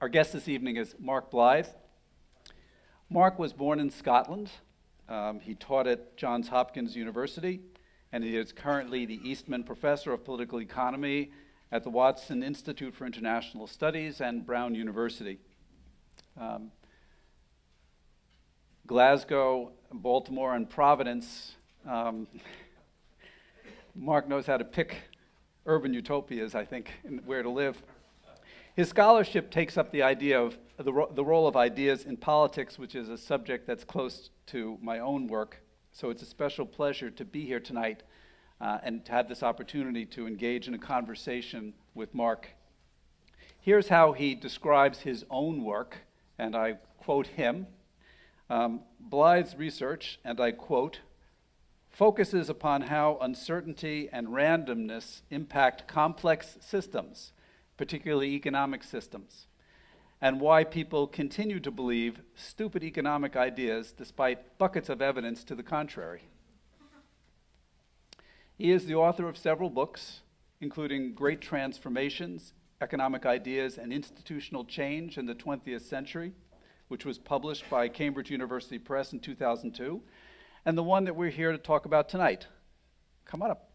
Our guest this evening is Mark Blyth. Mark was born in Scotland. He taught at Johns Hopkins University, and he is currently the Eastman Professor of Political Economy at the Watson Institute for International Studies and Brown University. Glasgow, Baltimore, and Providence. Mark knows how to pick urban utopias, I think, and where to live. His scholarship takes up the idea of the role of ideas in politics, which is a subject that's close to my own work. So it's a special pleasure to be here tonight and to have this opportunity to engage in a conversation with Mark. Here's how he describes his own work, and I quote him. Blyth's research, and I quote, focuses upon how uncertainty and randomness impact complex systems, particularly economic systems, and why people continue to believe stupid economic ideas despite buckets of evidence to the contrary. He is the author of several books, including Great Transformations, Economic Ideas and Institutional Change in the 20th Century, which was published by Cambridge University Press in 2002, and the one that we're here to talk about tonight. Come on up.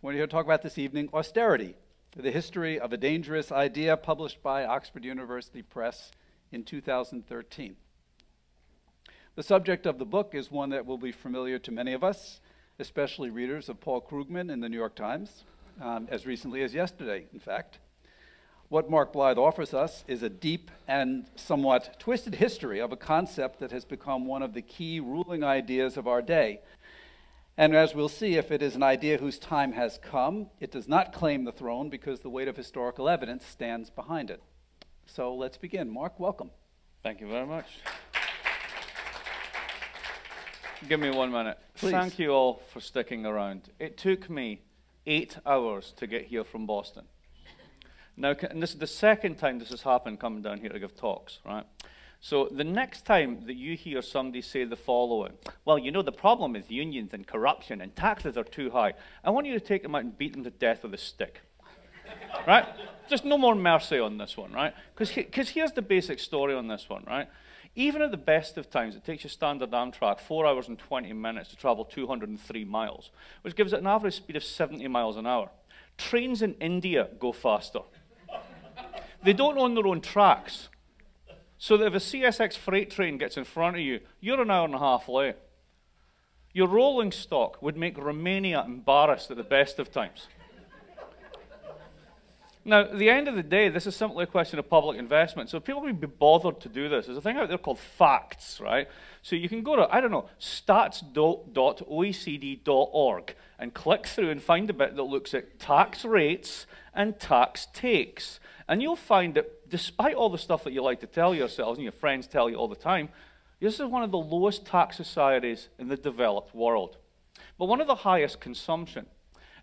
We're here to talk about this evening, Austerity, the history of a dangerous idea, published by Oxford University Press in 2013. The subject of the book is one that will be familiar to many of us, especially readers of Paul Krugman in the New York Times, as recently as yesterday, in fact. What Mark Blyth offers us is a deep and somewhat twisted history of a concept that has become one of the key ruling ideas of our day. And as we'll see, if it is an idea whose time has come, it does not claim the throne because the weight of historical evidence stands behind it. So let's begin. Mark, welcome. Thank you very much. Give me 1 minute. Please. Thank you all for sticking around. It took me 8 hours to get here from Boston. Now, and this is the second time this has happened coming down here to give talks, right? So the next time that you hear somebody say the following, well, you know, the problem is unions and corruption and taxes are too high, I want you to take them out and beat them to death with a stick. Right? Just no more mercy on this one, right? Because here's the basic story on this one, right? Even at the best of times, it takes you standard Amtrak 4 hours and 20 minutes to travel 203 miles, which gives it an average speed of 70 miles an hour. Trains in India go faster. They don't own their own tracks. So that if a CSX freight train gets in front of you, you're an hour and a half late. Your rolling stock would make Romania embarrassed at the best of times. Now, at the end of the day, this is simply a question of public investment. So if people would be bothered to do this, there's a thing out there called facts, right? So you can go to, I don't know, stats.oecd.org and click through and find a bit that looks at tax rates and tax takes. And you'll find that despite all the stuff that you like to tell yourselves and your friends tell you all the time, this is one of the lowest tax societies in the developed world, but one of the highest consumption.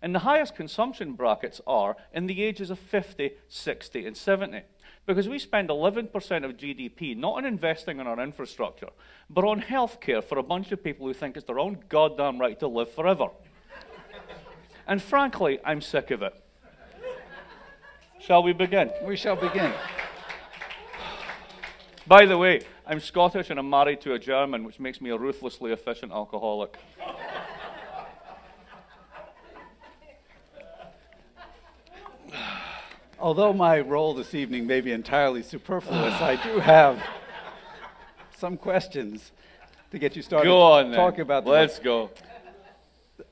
And the highest consumption brackets are in the ages of 50, 60, and 70, because we spend 11% of GDP not on investing in our infrastructure, but on healthcare for a bunch of people who think it's their own goddamn right to live forever. And frankly, I'm sick of it. Shall we begin? We shall begin. By the way, I'm Scottish and I'm married to a German, which makes me a ruthlessly efficient alcoholic. Although my role this evening may be entirely superfluous, I do have some questions to get you started. Go on, then. Talking about the Let's book. go.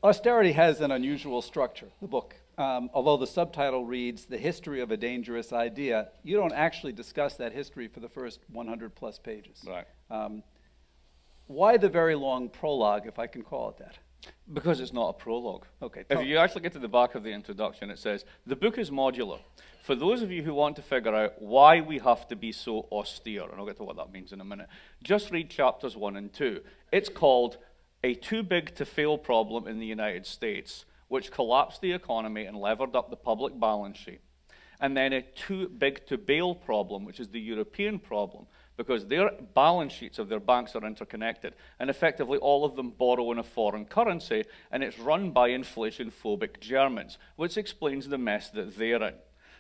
Austerity has an unusual structure, the book. Although the subtitle reads, The History of a Dangerous Idea, you don't actually discuss that history for the first 100 plus pages. Right. Why the very long prologue, if I can call it that? Because it's not a prologue. Okay. If you actually get to the back of the introduction, it says, the book is modular. For those of you who want to figure out why we have to be so austere, and I'll get to what that means in a minute, just read chapters 1 and 2. It's called A Too Big to Fail Problem in the United States, which collapsed the economy and levered up the public balance sheet. And then a too big to bail problem, which is the European problem, because their balance sheets of their banks are interconnected, and effectively all of them borrow in a foreign currency, and it's run by inflation-phobic Germans, which explains the mess that they're in.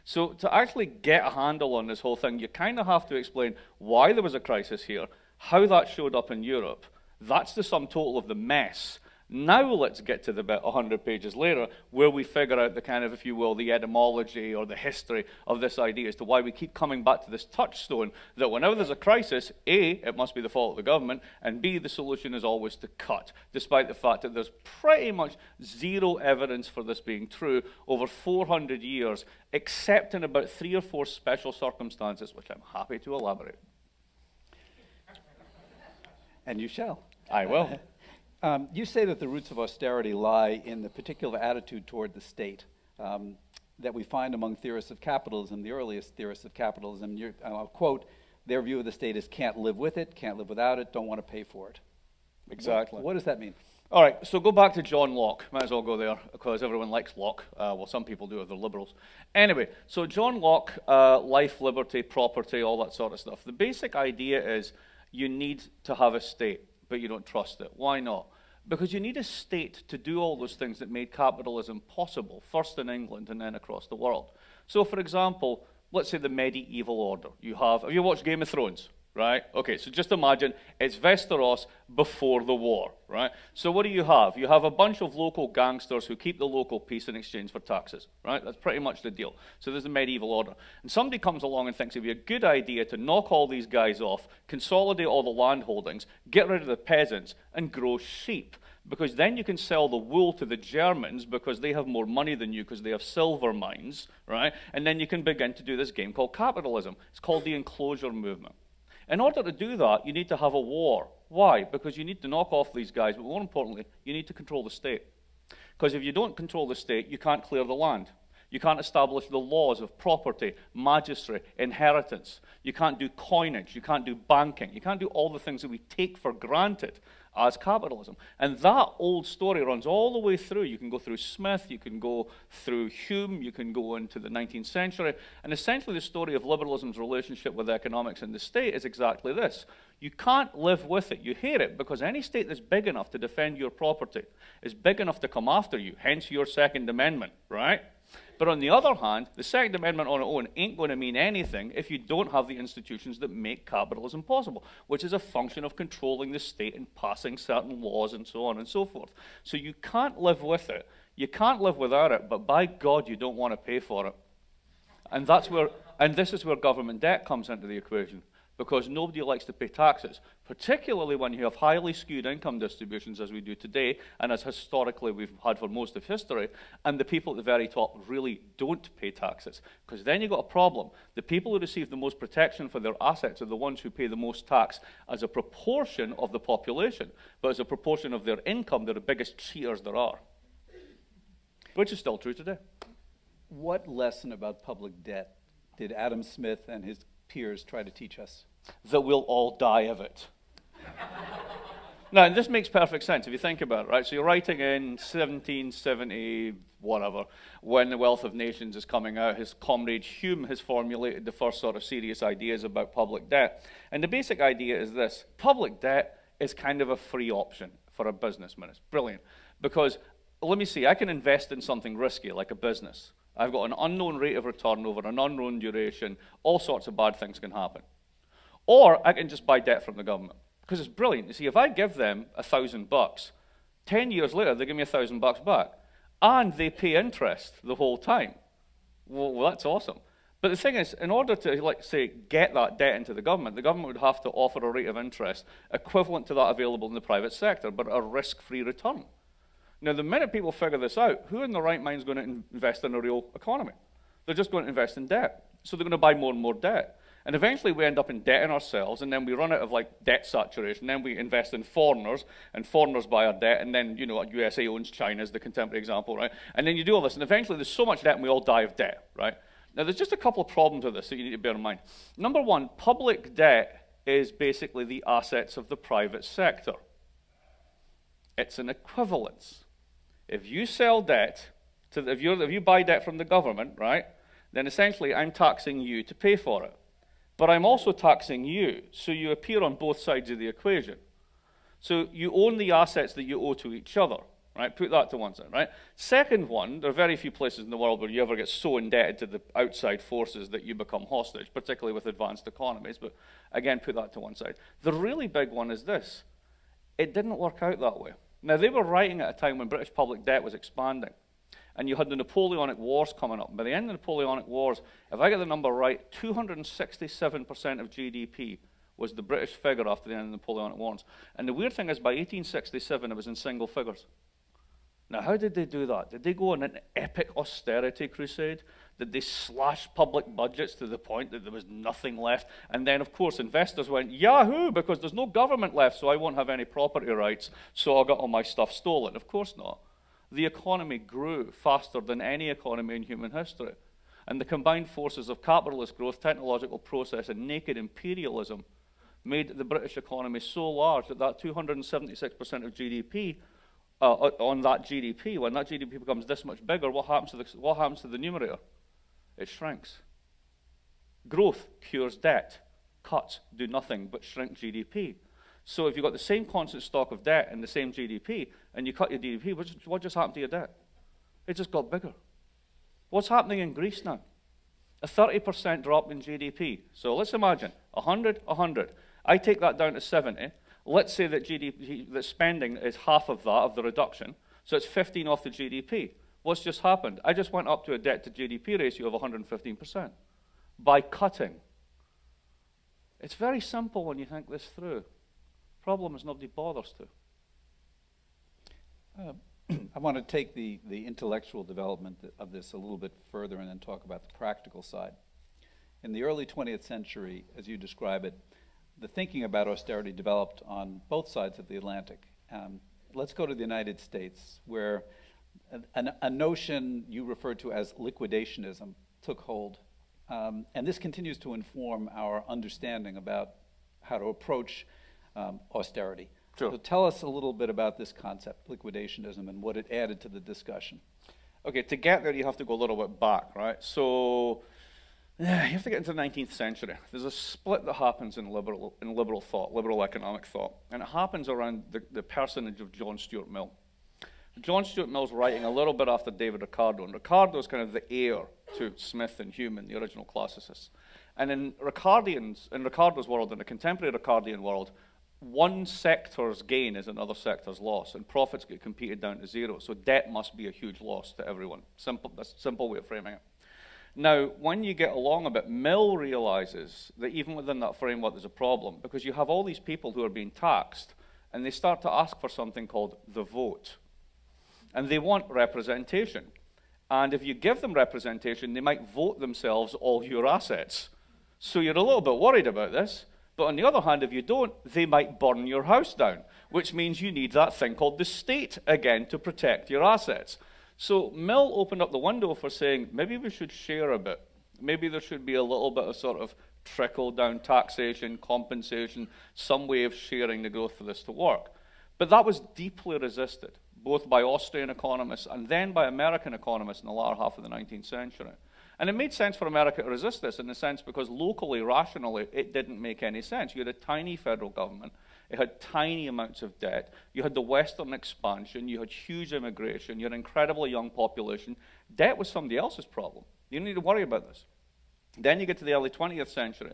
So to actually get a handle on this whole thing, you kind of have to explain why there was a crisis here, how that showed up in Europe. That's the sum total of the mess. Now let's get to the bit 100 pages later where we figure out the kind of, if you will, the etymology or the history of this idea as to why we keep coming back to this touchstone that whenever there's a crisis, A, it must be the fault of the government, and B, the solution is always to cut, despite the fact that there's pretty much zero evidence for this being true over 400 years, except in about 3 or 4 special circumstances, which I'm happy to elaborate. And you shall. I will. You say that the roots of austerity lie in the particular attitude toward the state that we find among theorists of capitalism, the earliest theorists of capitalism. I'll quote, their view of the state is can't live with it, can't live without it, don't want to pay for it. Exactly. What does that mean? All right, so go back to John Locke. Might as well go there, because everyone likes Locke. Well, some people do if they're liberals. Anyway, so John Locke, life, liberty, property, all that sort of stuff. The basic idea is you need to have a state, but you don't trust it. Why not? Because you need a state to do all those things that made capitalism possible, first in England and then across the world. So, for example, let's say the medieval order. Have you watched Game of Thrones? Right? Okay, so just imagine it's Westeros before the war, right? So what do? You have a bunch of local gangsters who keep the local peace in exchange for taxes, right? That's pretty much the deal. So there's the medieval order. And somebody comes along and thinks it'd be a good idea to knock all these guys off, consolidate all the land holdings, get rid of the peasants, and grow sheep. Because then you can sell the wool to the Germans because they have more money than you because they have silver mines, right? And then you can begin to do this game called capitalism. It's called the enclosure movement. In order to do that, you need to have a war. Why? Because you need to knock off these guys, but more importantly, you need to control the state. Because if you don't control the state, you can't clear the land. You can't establish the laws of property, magistracy, inheritance. You can't do coinage. You can't do banking. You can't do all the things that we take for granted as capitalism. And that old story runs all the way through. You can go through Smith, you can go through Hume, you can go into the 19th century, and essentially the story of liberalism's relationship with economics and the state is exactly this. You can't live with it. You hate it because any state that's big enough to defend your property is big enough to come after you, hence your Second Amendment, right? But on the other hand, the Second Amendment on its own ain't going to mean anything if you don't have the institutions that make capitalism possible, which is a function of controlling the state and passing certain laws and so on and so forth. So you can't live with it. You can't live without it, but by God, you don't want to pay for it. And this is where government debt comes into the equation. Because nobody likes to pay taxes, particularly when you have highly skewed income distributions as we do today, and as historically we've had for most of history, and the people at the very top really don't pay taxes. Because then you've got a problem. The people who receive the most protection for their assets are the ones who pay the most tax as a proportion of the population, but as a proportion of their income, they're the biggest cheaters there are. Which is still true today. What lesson about public debt did Adam Smith and his peers try to teach us? That we'll all die of it. Now, this makes perfect sense if you think about it, right? So you're writing in 1770, whatever, when The Wealth of Nations is coming out, his comrade Hume has formulated the first sort of serious ideas about public debt. And the basic idea is this: public debt is kind of a free option for a businessman. It's brilliant. Because, let me see, I can invest in something risky, like a business. I've got an unknown rate of return over an unknown duration. All sorts of bad things can happen. Or I can just buy debt from the government. Because it's brilliant. You see, if I give them $1,000, 10 years later, they give me $1,000 back. And they pay interest the whole time. Well, that's awesome. But the thing is, in order to, like, say, get that debt into the government would have to offer a rate of interest equivalent to that available in the private sector, but at a risk-free return. Now, the minute people figure this out, who in their right mind is going to invest in a real economy? They're just going to invest in debt. So they're going to buy more and more debt. And eventually we end up indebting ourselves, and then we run out of like debt saturation. Then we invest in foreigners, and foreigners buy our debt, and then, you know, USA owns China is the contemporary example, right? And then you do all this, and eventually there's so much debt and we all die of debt, right? Now, there's just a couple of problems with this that you need to bear in mind. Number one, public debt is basically the assets of the private sector. It's an equivalence. If you sell debt, if you buy debt from the government, right, then essentially I'm taxing you to pay for it. But I'm also taxing you, so you appear on both sides of the equation. So you own the assets that you owe to each other. right? Put that to one side, right? Second one, there are very few places in the world where you ever get so indebted to the outside forces that you become hostage, particularly with advanced economies, but again, put that to one side. The really big one is this. It didn't work out that way. Now, they were writing at a time when British public debt was expanding, and you had the Napoleonic Wars coming up. And by the end of the Napoleonic Wars, if I get the number right, 267% of GDP was the British figure after the end of the Napoleonic Wars. And the weird thing is, by 1867, it was in single figures. Now, how did they do that? Did they go on an epic austerity crusade? Did they slash public budgets to the point that there was nothing left? And then, of course, investors went, yahoo, because there's no government left, so I won't have any property rights, so I'll get all my stuff stolen. Of course not. The economy grew faster than any economy in human history. And the combined forces of capitalist growth, technological process, and naked imperialism made the British economy so large that 276% of GDP, on that GDP, when that GDP becomes this much bigger, what happens to the numerator? It shrinks. Growth cures debt. Cuts do nothing but shrink GDP. So if you've got the same constant stock of debt and the same GDP, and you cut your GDP, what just happened to your debt? It just got bigger. What's happening in Greece now? A 30% drop in GDP. So let's imagine 100, 100. I take that down to 70. Let's say that that spending is half of that, of the reduction. So it's 15 off the GDP. What's just happened? I just went up to a debt to GDP ratio of 115% by cutting. It's very simple when you think this through. Problem is nobody bothers to. I want to take the intellectual development of this a little bit further and then talk about the practical side. In the early 20th century, as you describe it, the thinking about austerity developed on both sides of the Atlantic. Let's go to the United States, where a notion you referred to as liquidationism took hold. And this continues to inform our understanding about how to approach austerity. Sure. So tell us a little bit about this concept, liquidationism, and what it added to the discussion. Okay, to get there, you have to go a little bit back, right? So you have to get into the 19th century. There's a split that happens in liberal thought, liberal economic thought, and it happens around the personage of John Stuart Mill. John Stuart Mill's writing a little bit after David Ricardo, and Ricardo's kind of the heir to Smith and Hume, the original classicists. And in Ricardo's world, in the contemporary Ricardian world, one sector's gain is another sector's loss, and profits get competed down to zero. So debt must be a huge loss to everyone. That's a simple way of framing it. Now, when you get along a bit, Mill realizes that even within that framework there's a problem, because you have all these people who are being taxed, and they start to ask for something called the vote. And they want representation. And if you give them representation, they might vote themselves all your assets. So you're a little bit worried about this. But on the other hand, if you don't, they might burn your house down, which means you need that thing called the state again to protect your assets. So Mill opened up the window for saying, maybe we should share a bit. Maybe there should be a little bit of sort of trickle-down taxation, compensation, some way of sharing the growth for this to work. But that was deeply resisted, both by Austrian economists and then by American economists in the latter half of the 19th century. And it made sense for America to resist this in a sense because locally, rationally, it didn't make any sense. You had a tiny federal government. It had tiny amounts of debt. You had the Western expansion. You had huge immigration. You had an incredibly young population. Debt was somebody else's problem. You didn't need to worry about this. Then you get to the early 20th century.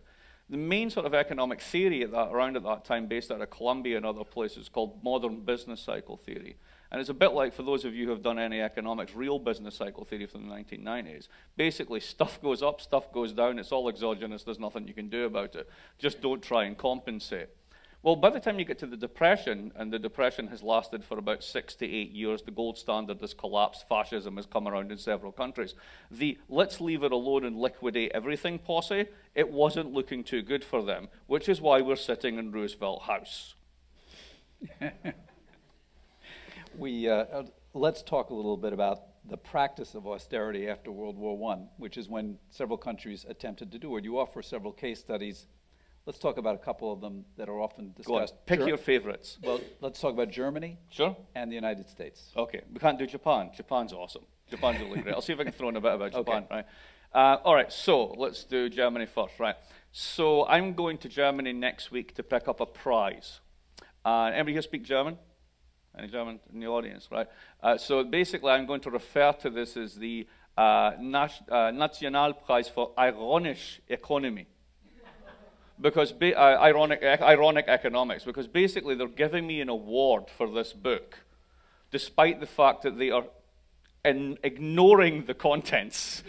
The main sort of economic theory around at that time, based out of Columbia and other places, called modern business cycle theory. And it's a bit like, for those of you who have done any economics, real business cycle theory from the 1990s. Basically, stuff goes up, stuff goes down, it's all exogenous, there's nothing you can do about it. Just don't try and compensate. Well, by the time you get to the Depression, and the Depression has lasted for about 6 to 8 years, the gold standard has collapsed, fascism has come around in several countries. The let's leave it alone and liquidate everything posse, it wasn't looking too good for them, which is why we're sitting in Roosevelt House. Let's talk a little bit about the practice of austerity after World War I, which is when several countries attempted to do it. You offer several case studies. Let's talk about a couple of them that are often discussed. Go on. Pick your favorites. Well, let's talk about Germany. Sure. And the United States. Okay. We can't do Japan. Japan's awesome. Japan's really great. I'll see if I can throw in a bit about Japan. Okay. Right. All right. So let's do Germany first. Right. So I'm going to Germany next week to pick up a prize. Anybody here speak German? Any German in the audience, right? So basically, I'm going to refer to this as the Nationalpreis for ironisch economy. Because ironic economics, because basically they're giving me an award for this book, despite the fact that they are ignoring the contents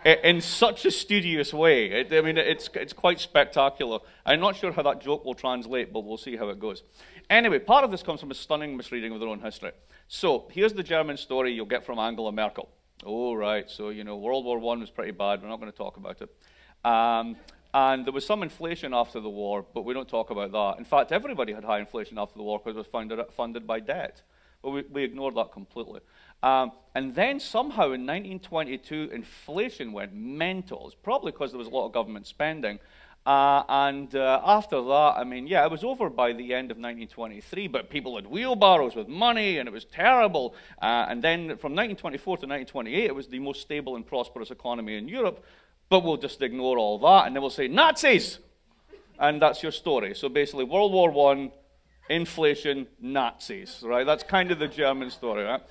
in such a studious way. I mean, it's quite spectacular. I'm not sure how that joke will translate, but we'll see how it goes. Anyway, part of this comes from a stunning misreading of their own history. So here's the German story you'll get from Angela Merkel. Oh, right, so, you know, World War I was pretty bad. We're not going to talk about it. And there was some inflation after the war, but we don't talk about that. In fact, everybody had high inflation after the war because it was funded by debt. But we ignored that completely. And then somehow in 1922, inflation went mental. It's probably because there was a lot of government spending. After that, I mean, yeah, it was over by the end of 1923, but people had wheelbarrows with money, and it was terrible. And then from 1924 to 1928, it was the most stable and prosperous economy in Europe. But we'll just ignore all that, and then we'll say, Nazis! And that's your story. So basically, World War I, inflation, Nazis, right? That's kind of the German story, right?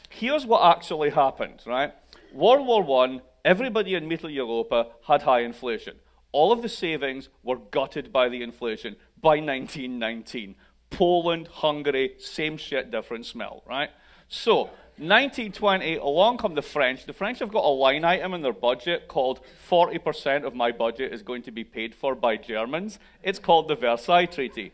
Here's what actually happened, right? World War I, everybody in Mitteleuropa had high inflation. All of the savings were gutted by the inflation by 1919. Poland, Hungary, same shit, different smell, right? So, 1920, along come the French. The French have got a line item in their budget called 40% of my budget is going to be paid for by Germans. It's called the Versailles Treaty.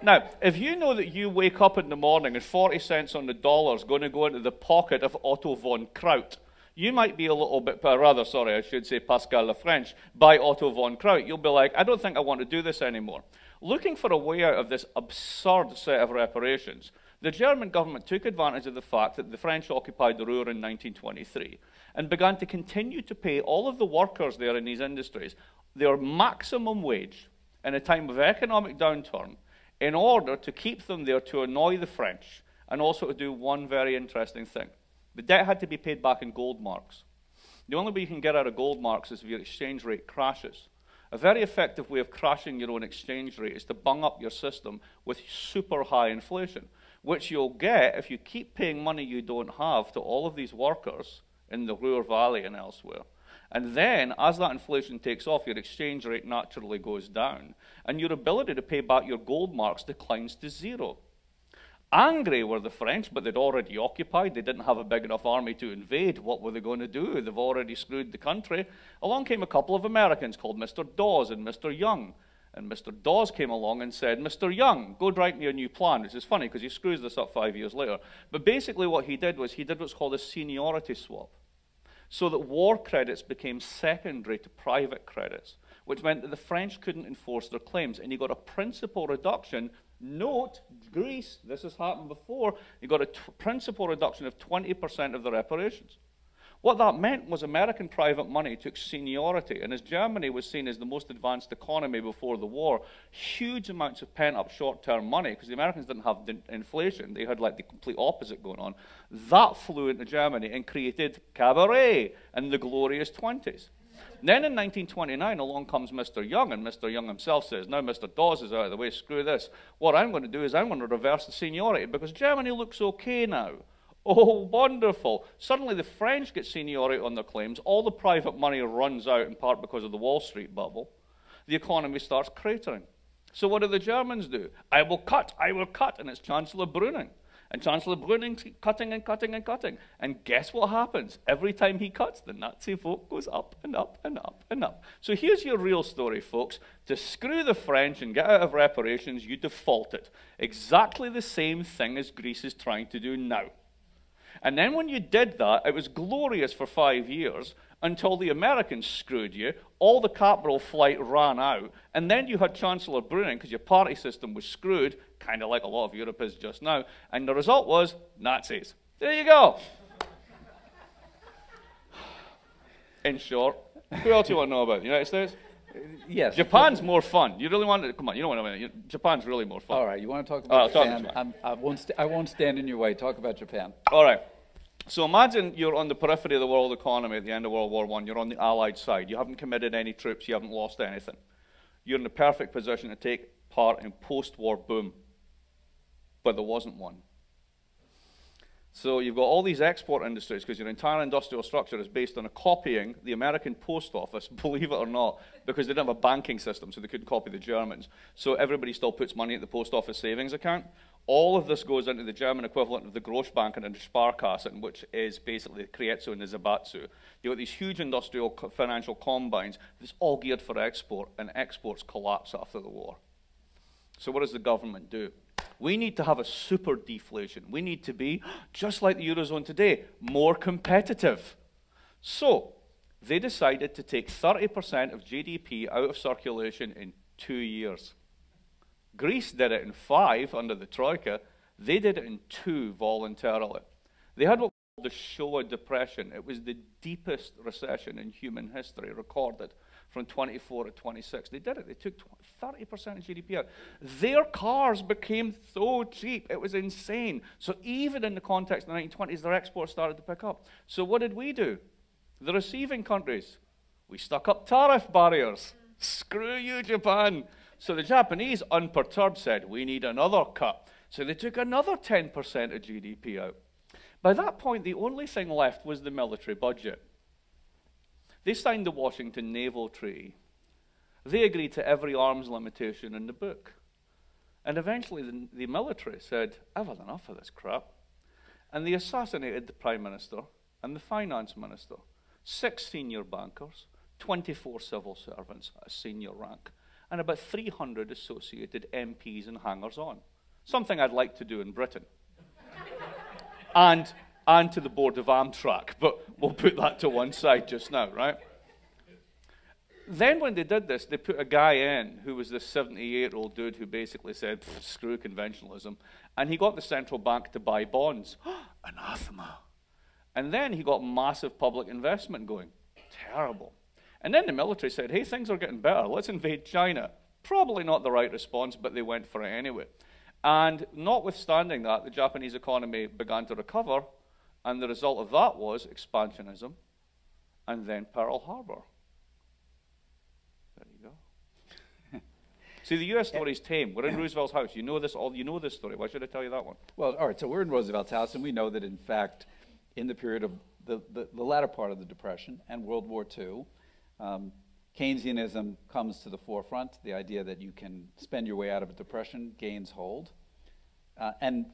Now, if you know that you wake up in the morning and 40 cents on the dollar is going to go into the pocket of Otto von Kraut, you might be a little bit, rather, sorry, I should say Pascal Lefranche, by Otto von Kraut. You'll be like, I don't think I want to do this anymore. Looking for a way out of this absurd set of reparations, the German government took advantage of the fact that the French occupied the Ruhr in 1923 and began to continue to pay all of the workers there in these industries their maximum wage in a time of economic downturn in order to keep them there to annoy the French and also to do one very interesting thing. The debt had to be paid back in gold marks. The only way you can get out of gold marks is if your exchange rate crashes. A very effective way of crashing your own exchange rate is to bung up your system with super high inflation, which you'll get if you keep paying money you don't have to all of these workers in the Ruhr Valley and elsewhere. And then, as that inflation takes off, your exchange rate naturally goes down, and your ability to pay back your gold marks declines to zero. Angry were the French, but they'd already occupied. They didn't have a big enough army to invade. What were they going to do? They've already screwed the country. Along came a couple of Americans called Mr. Dawes and Mr. Young. And Mr. Dawes came along and said, Mr. Young, go write me a new plan, which is funny because he screws this up 5 years later. But basically what he did was he did what's called a seniority swap, so that war credits became secondary to private credits, which meant that the French couldn't enforce their claims, and he got a principal reduction. Note, Greece, this has happened before, you got a principal reduction of 20% of the reparations. What that meant was American private money took seniority, and as Germany was seen as the most advanced economy before the war, huge amounts of pent-up short-term money, because the Americans didn't have inflation, they had like the complete opposite going on, that flew into Germany and created cabaret and the glorious 20s. Then in 1929, along comes Mr. Young, and Mr. Young himself says, now Mr. Dawes is out of the way, screw this. What I'm going to do is I'm going to reverse the seniority, because Germany looks okay now. Oh, wonderful. Suddenly the French get seniority on their claims. All the private money runs out, in part because of the Wall Street bubble. The economy starts cratering. So what do the Germans do? I will cut, and it's Chancellor Brüning. And Chancellor Brüning's cutting and cutting and cutting. And guess what happens? Every time he cuts, the Nazi vote goes up and up and up and up. So here's your real story, folks. To screw the French and get out of reparations, you defaulted. Exactly the same thing as Greece is trying to do now. And then when you did that, it was glorious for 5 years until the Americans screwed you, all the capital flight ran out, and then you had Chancellor Brüning, because your party system was screwed, kind of like a lot of Europe is just now, and the result was Nazis. There you go. In short, who else do you want to know about? The United States? Yes. Japan's more fun. You really want to, come on, you don't want to, Japan's really more fun. All right, you want to talk about Japan? I won't stand in your way. Talk about Japan. All right. So imagine you're on the periphery of the world economy at the end of World War I. You're on the Allied side. You haven't committed any troops. You haven't lost anything. You're in the perfect position to take part in post-war boom. But there wasn't one. So you've got all these export industries because your entire industrial structure is based on copying the American post office, believe it or not, because they didn't have a banking system, so they couldn't copy the Germans. So everybody still puts money at the post office savings account. All of this goes into the German equivalent of the Grossbanken and the Sparkassen, which is basically the Kreetsu and the Zabatsu. You've got these huge industrial financial combines that's all geared for export, and exports collapse after the war. So what does the government do? We need to have a super deflation. We need to be, just like the Eurozone today, more competitive. So they decided to take 30% of GDP out of circulation in 2 years. Greece did it in 5 under the Troika. They did it in 2 voluntarily. They had what we call the Showa Depression. It was the deepest recession in human history recorded from 24 to 26. They did it. They took 30% of GDP out. Their cars became so cheap. It was insane. So even in the context of the 1920s, their exports started to pick up. So what did we do? The receiving countries, we stuck up tariff barriers. Screw you, Japan. So the Japanese, unperturbed, said, we need another cut. So they took another 10% of GDP out. By that point, the only thing left was the military budget. They signed the Washington Naval Treaty. They agreed to every arms limitation in the book. And eventually the military said, I've had enough of this crap. And they assassinated the Prime Minister and the Finance Minister. 6 senior bankers, 24 civil servants at a senior rank, and about 300 associated MPs and hangers-on. Something I'd like to do in Britain. and to the board of Amtrak, but we'll put that to one side just now, right? Then when they did this, they put a guy in who was this 78-year-old dude who basically said, screw conventionalism, and he got the central bank to buy bonds. Anathema. And then he got massive public investment going. Terrible. And then the military said, hey, things are getting better. Let's invade China. Probably not the right response, but they went for it anyway. And notwithstanding that, the Japanese economy began to recover, and the result of that was expansionism, and then Pearl Harbor. There you go. See, the U.S. story is tame. We're in Roosevelt's house. You know this story. Why should I tell you that one? Well, all right, so we're in Roosevelt's house, and we know that, in fact, in the period of the latter part of the Depression and World War II, Keynesianism comes to the forefront, the idea that you can spend your way out of a depression gains hold. And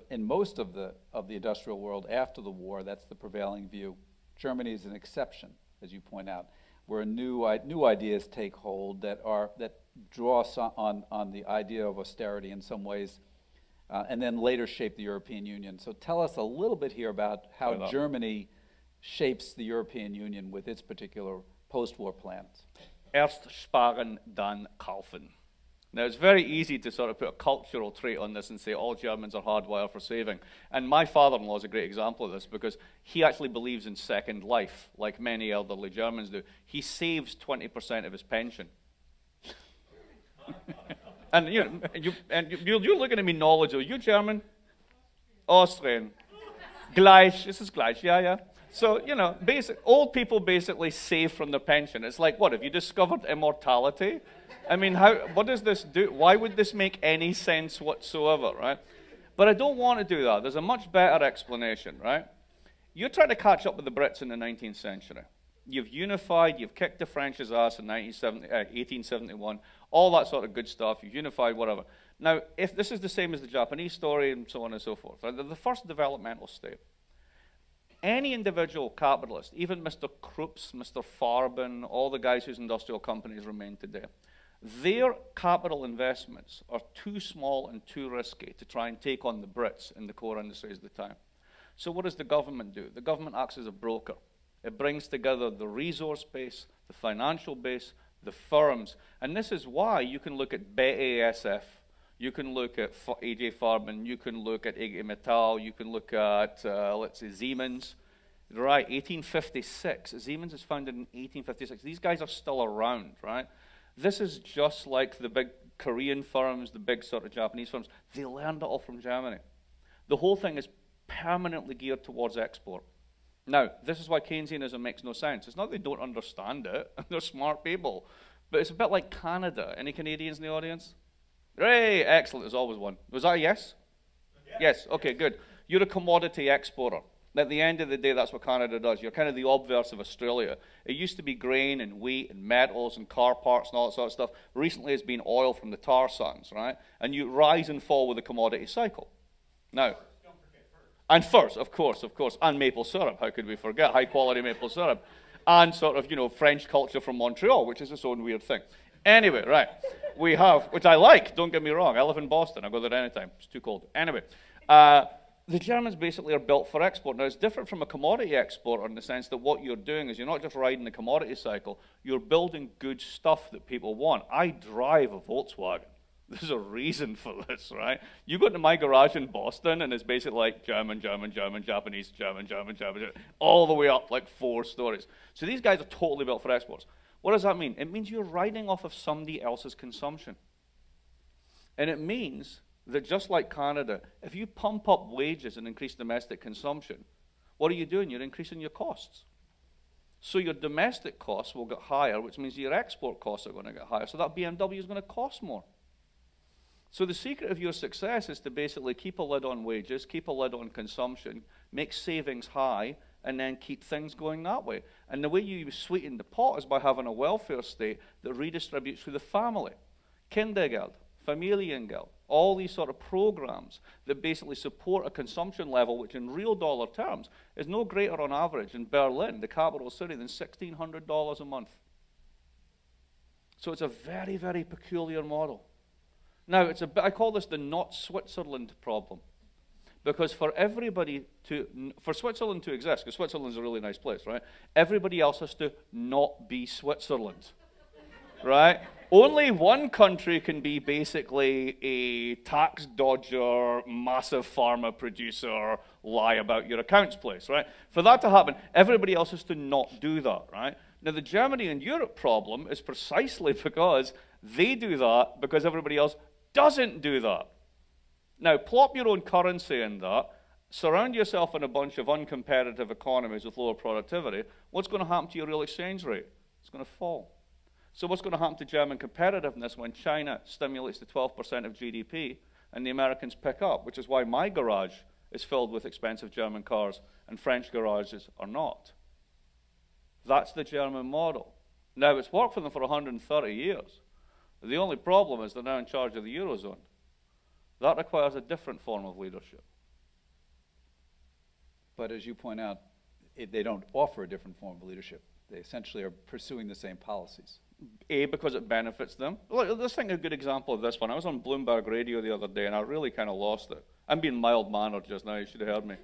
in most of the industrial world after the war, that's the prevailing view. Germany is an exception, as you point out, where new ideas take hold that draw on the idea of austerity in some ways, and then later shape the European Union. So tell us a little bit here about how Germany shapes the European Union with its particular post-war plans. Erst sparen, dann kaufen. Now, it's very easy to sort of put a cultural trait on this and say all Germans are hardwired for saving. And my father-in-law is a great example of this because he actually believes in second life, like many elderly Germans do. He saves 20% of his pension. And you're looking at me knowledgeable. You German? Austrian. Gleich. This is gleich. Yeah. So, old people basically save from their pension. It's like, what, have you discovered immortality? I mean, what does this do? Why would this make any sense whatsoever, right? But I don't want to do that. There's a much better explanation, right? You're trying to catch up with the Brits in the 19th century. You've unified, you've kicked the French's ass in 1871, all that sort of good stuff. You've unified, whatever. Now, if this is the same as the Japanese story and so on and so forth, right? They're the first developmental state. Any individual capitalist, even Mr. Krups, Mr. Farben, all the guys whose industrial companies remain today, their capital investments are too small and too risky to try and take on the Brits in the core industries of the time. So what does the government do? The government acts as a broker. It brings together the resource base, the financial base, the firms, and this is why you can look at BASF, you can look at A.J. Farben, you can look at IG Metall, you can look at, let's say, Siemens. Right, 1856. Siemens is founded in 1856. These guys are still around, right? This is just like the big Korean firms, the big sort of Japanese firms. They learned it all from Germany. The whole thing is permanently geared towards export. Now, this is why Keynesianism makes no sense. It's not that they don't understand it. They're smart people. But it's a bit like Canada. Any Canadians in the audience? Hooray! Excellent. There's always one. Was that a yes? Yes. Okay, good. You're a commodity exporter. At the end of the day, that's what Canada does. You're kind of the obverse of Australia. It used to be grain and wheat and metals and car parts and all that sort of stuff. Recently, it's been oil from the tar sands, right? And you rise and fall with the commodity cycle. Now, and furs, of course, and maple syrup. How could we forget high-quality maple syrup? And sort of, you know, French culture from Montreal, which is its own weird thing. Anyway, right, we have, which I like, don't get me wrong. I live in Boston. I go there anytime. It's too cold. Anyway, the Germans basically are built for export. Now, it's different from a commodity exporter in the sense that what you're doing is you're not just riding the commodity cycle, you're building good stuff that people want. I drive a Volkswagen. There's a reason for this, right? You go into my garage in Boston, and it's basically like German, Japanese, German, all the way up like 4 stories. So these guys are totally built for exports. What does that mean? It means you're riding off of somebody else's consumption. And it means that just like Canada, if you pump up wages and increase domestic consumption, what are you doing? You're increasing your costs. So your domestic costs will get higher, which means your export costs are going to get higher. So that BMW is going to cost more. So the secret of your success is to basically keep a lid on wages, keep a lid on consumption, make savings high, and then keep things going that way. And the way you sweeten the pot is by having a welfare state that redistributes through the family. Kindergeld, Familiengeld, all these sort of programs that basically support a consumption level which in real dollar terms is no greater on average in Berlin, the capital city, than $1,600 a month. So it's a very, very peculiar model. Now, I call this the not Switzerland problem. Because for Switzerland to exist, because Switzerland's a really nice place, right? Everybody else has to not be Switzerland, right? Only one country can be basically a tax dodger, massive pharma producer, lie about your accounts place, right? For that to happen, everybody else has to not do that, right? Now, the Germany and Europe problem is precisely because they do that because everybody else doesn't do that. Now, plop your own currency in that, surround yourself in a bunch of uncompetitive economies with lower productivity, what's going to happen to your real exchange rate? It's going to fall. So what's going to happen to German competitiveness when China stimulates the 12% of GDP and the Americans pick up, which is why my garage is filled with expensive German cars and French garages are not. That's the German model. Now, it's worked for them for 130 years. The only problem is they're now in charge of the Eurozone. That requires a different form of leadership. But as you point out, they don't offer a different form of leadership. They essentially are pursuing the same policies. A, because it benefits them. Look, let's think of a good example of this one. I was on Bloomberg Radio the other day, and I really kind of lost it. I'm being mild-mannered just now. You should have heard me.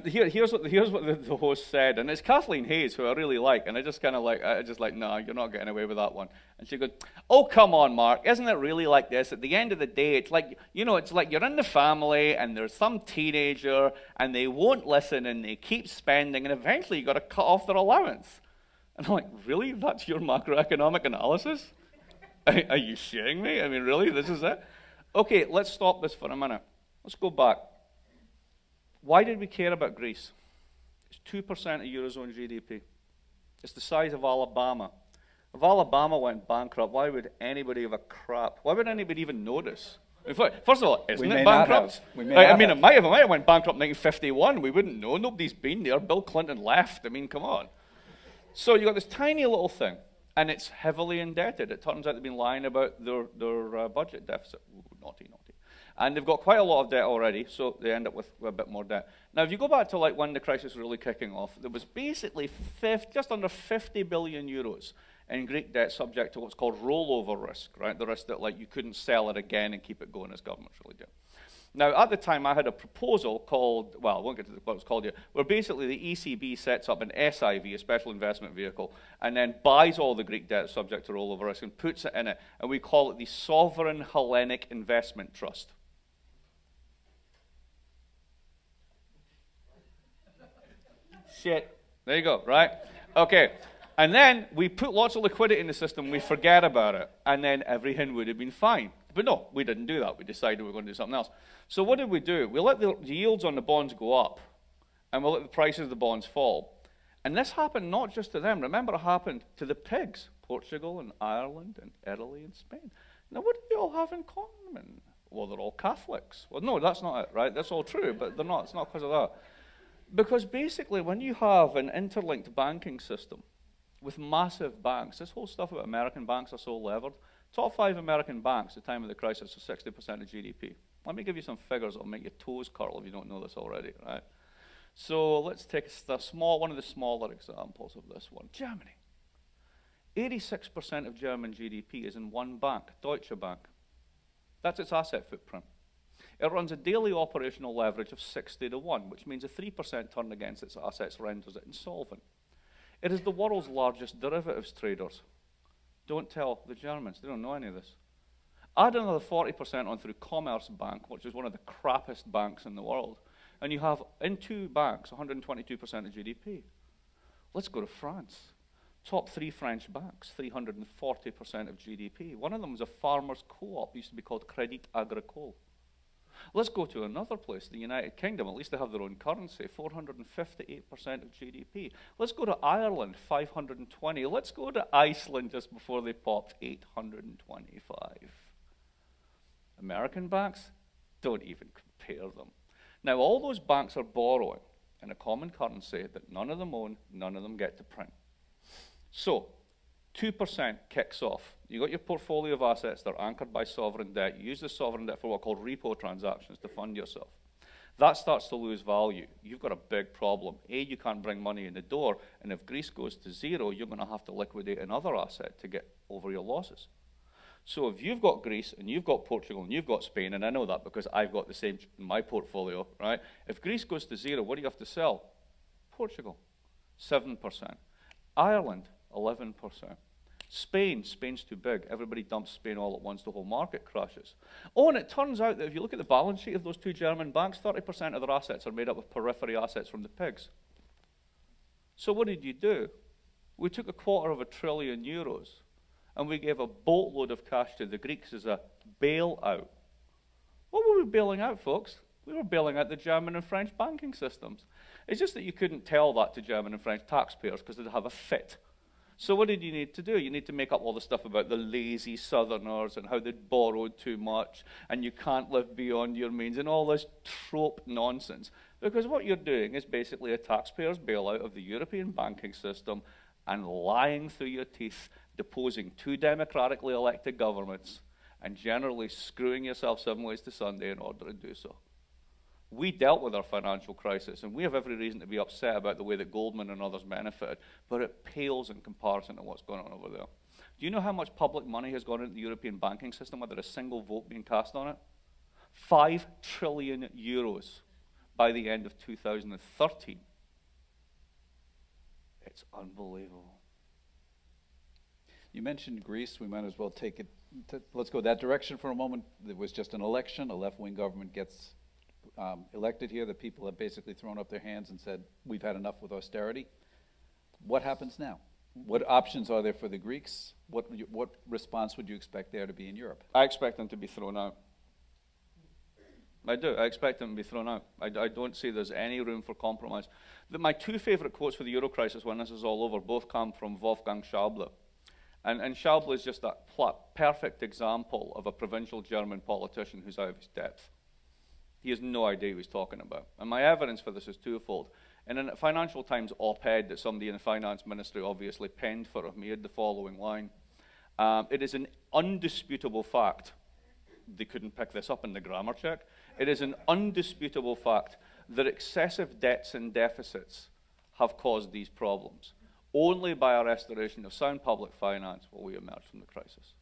Here's what the host said, and it's Kathleen Hayes, who I really like, and I just no, you're not getting away with that one. And she goes, oh, come on, Mark, isn't it really like this? At the end of the day, it's like, it's like you're in the family, and there's some teenager, and they won't listen, and they keep spending, and eventually you've got to cut off their allowance. And I'm like, really? That's your macroeconomic analysis? Are you shitting me? I mean, really? This is it? Okay, let's stop this for a minute. Let's go back. Why did we care about Greece? It's 2% of Eurozone GDP. It's the size of Alabama. If Alabama went bankrupt, why would anybody give a crap? Why would anybody even notice? First of all, isn't it bankrupt? It might have went bankrupt in 1951. We wouldn't know. Nobody's been there. Bill Clinton left. I mean, come on. So you got this tiny little thing, and it's heavily indebted. It turns out they've been lying about their budget deficit. Ooh, naughty. And they've got quite a lot of debt already, so they end up with a bit more debt. Now, if you go back to like when the crisis was really kicking off, there was basically just under 50 billion euros in Greek debt subject to what's called rollover risk, right? The risk that like you couldn't sell it again and keep it going as governments really do. Now, at the time, I had a proposal called, well, I won't get to what it was called yet, where basically the ECB sets up an SIV, a special investment vehicle, and then buys all the Greek debt subject to rollover risk and puts it in it, and we call it the Sovereign Hellenic Investment Trust. Shit. There you go, right? Okay. And then we put lots of liquidity in the system, we forget about it, and then everything would have been fine. But no, we didn't do that. We decided we were going to do something else. So what did we do? We let the yields on the bonds go up, and we let the prices of the bonds fall. And this happened not just to them. Remember, it happened to the pigs, Portugal and Ireland and Italy and Spain. Now, what do they all have in common? Well, they're all Catholics. Well, no, that's not it, right? That's all true, but they're not. It's not because of that. Because basically, when you have an interlinked banking system with massive banks, this whole stuff about American banks are so levered. Top 5 American banks at the time of the crisis are 60% of GDP. Let me give you some figures that will make your toes curl if you don't know this already, right? So let's take one of the smaller examples of this one. Germany. 86% of German GDP is in one bank, Deutsche Bank. That's its asset footprint. It runs a daily operational leverage of 60 to 1, which means a 3% turn against its assets renders it insolvent. It is the world's largest derivatives traders. Don't tell the Germans, they don't know any of this. Add another 40% on through Commerzbank, which is one of the crappiest banks in the world, and you have, in 2 banks, 122% of GDP. Let's go to France. Top 3 French banks, 340% of GDP. One of them was a farmer's co-op, used to be called Crédit Agricole. Let's go to another place, the United Kingdom. At least they have their own currency, 458% of GDP. Let's go to Ireland, 520. Let's go to Iceland just before they popped, 825. American banks, don't even compare them. Now, all those banks are borrowing in a common currency that none of them own, none of them get to print. So, 2% kicks off. You got your portfolio of assets that are anchored by sovereign debt. You use the sovereign debt for what are called repo transactions to fund yourself. That starts to lose value. You've got a big problem. A, you can't bring money in the door, and if Greece goes to zero, you're going to have to liquidate another asset to get over your losses. So if you've got Greece, and you've got Portugal, and you've got Spain, and I know that because I've got the same in my portfolio, right? If Greece goes to zero, what do you have to sell? Portugal, 7%. Ireland, 11%. Spain's too big. Everybody dumps Spain all at once, the whole market crashes. Oh, and it turns out that if you look at the balance sheet of those 2 German banks, 30% of their assets are made up of periphery assets from the pigs. So what did you do? We took €250 billion, and we gave a boatload of cash to the Greeks as a bailout. What were we bailing out, folks? We were bailing out the German and French banking systems. It's just that you couldn't tell that to German and French taxpayers because they'd have a fit. So what did you need to do? You need to make up all the stuff about the lazy Southerners and how they'd borrowed too much and you can't live beyond your means and all this trope nonsense. Because what you're doing is basically a taxpayer's bailout of the European banking system and lying through your teeth, deposing 2 democratically elected governments and generally screwing yourself 7 ways to Sunday in order to do so. We dealt with our financial crisis, and we have every reason to be upset about the way that Goldman and others benefited, but it pales in comparison to what's going on over there. Do you know how much public money has gone into the European banking system without a single vote being cast on it? €5 trillion by the end of 2013. It's unbelievable. You mentioned Greece. We might as well take it. Let's go that direction for a moment. There was just an election. A left-wing government gets elected here. The people have basically thrown up their hands and said, we've had enough with austerity. What happens now? What options are there for the Greeks? What response would you expect there to be in Europe? I expect them to be thrown out. I do. I expect them to be thrown out. I don't see there's any room for compromise. My 2 favorite quotes for the Euro crisis when this is all over both come from Wolfgang Schäuble. And Schäuble is just that perfect example of a provincial German politician who's out of his depth. He has no idea what he's talking about. And my evidence for this is twofold. In a Financial Times op-ed that somebody in the finance ministry obviously penned for him, he had the following line. It is an undisputable fact. They couldn't pick this up in the grammar check. It is an undisputable fact that excessive debts and deficits have caused these problems. Only by a restoration of sound public finance will we emerge from the crisis.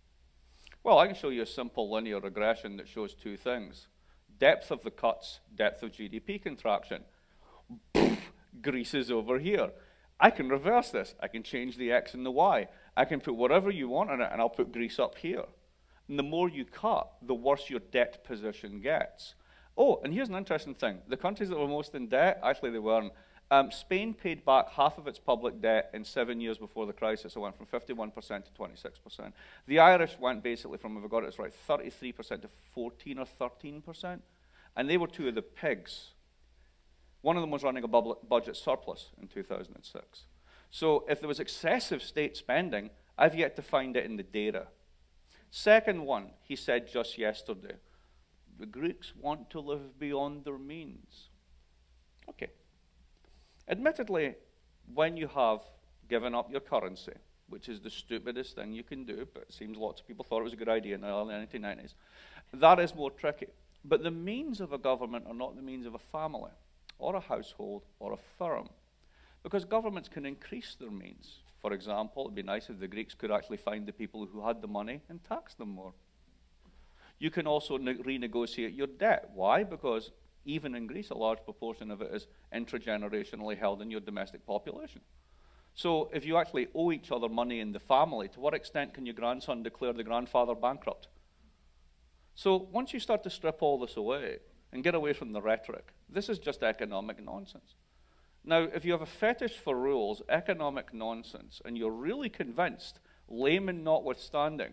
Well, I can show you a simple linear regression that shows 2 things. Depth of the cuts, depth of GDP contraction. Greece is over here. I can reverse this. I can change the X and the Y. I can put whatever you want in it, and I'll put Greece up here. And the more you cut, the worse your debt position gets. Oh, and here's an interesting thing. The countries that were most in debt, actually they weren't. Spain paid back half of its public debt in 7 years before the crisis. It went from 51% to 26%. The Irish went basically from, if I got it right, 33% to 14 or 13%. And they were 2 of the pigs. One of them was running a budget surplus in 2006. So if there was excessive state spending, I've yet to find it in the data. Second one, he said just yesterday, The Greeks want to live beyond their means. Okay. Admittedly, when you have given up your currency, which is the stupidest thing you can do, but it seems lots of people thought it was a good idea in the early 1990s, that is more tricky. But the means of a government are not the means of a family, or a household, or a firm. Because governments can increase their means. For example, it would be nice if the Greeks could actually find the people who had the money and tax them more. You can also renegotiate your debt. Why? Because even in Greece, a large proportion of it is intragenerationally held in your domestic population. So if you actually owe each other money in the family, to what extent can your grandson declare the grandfather bankrupt? So once you start to strip all this away and get away from the rhetoric, this is just economic nonsense. Now, if you have a fetish for rules, economic nonsense, and you're really convinced, layman notwithstanding,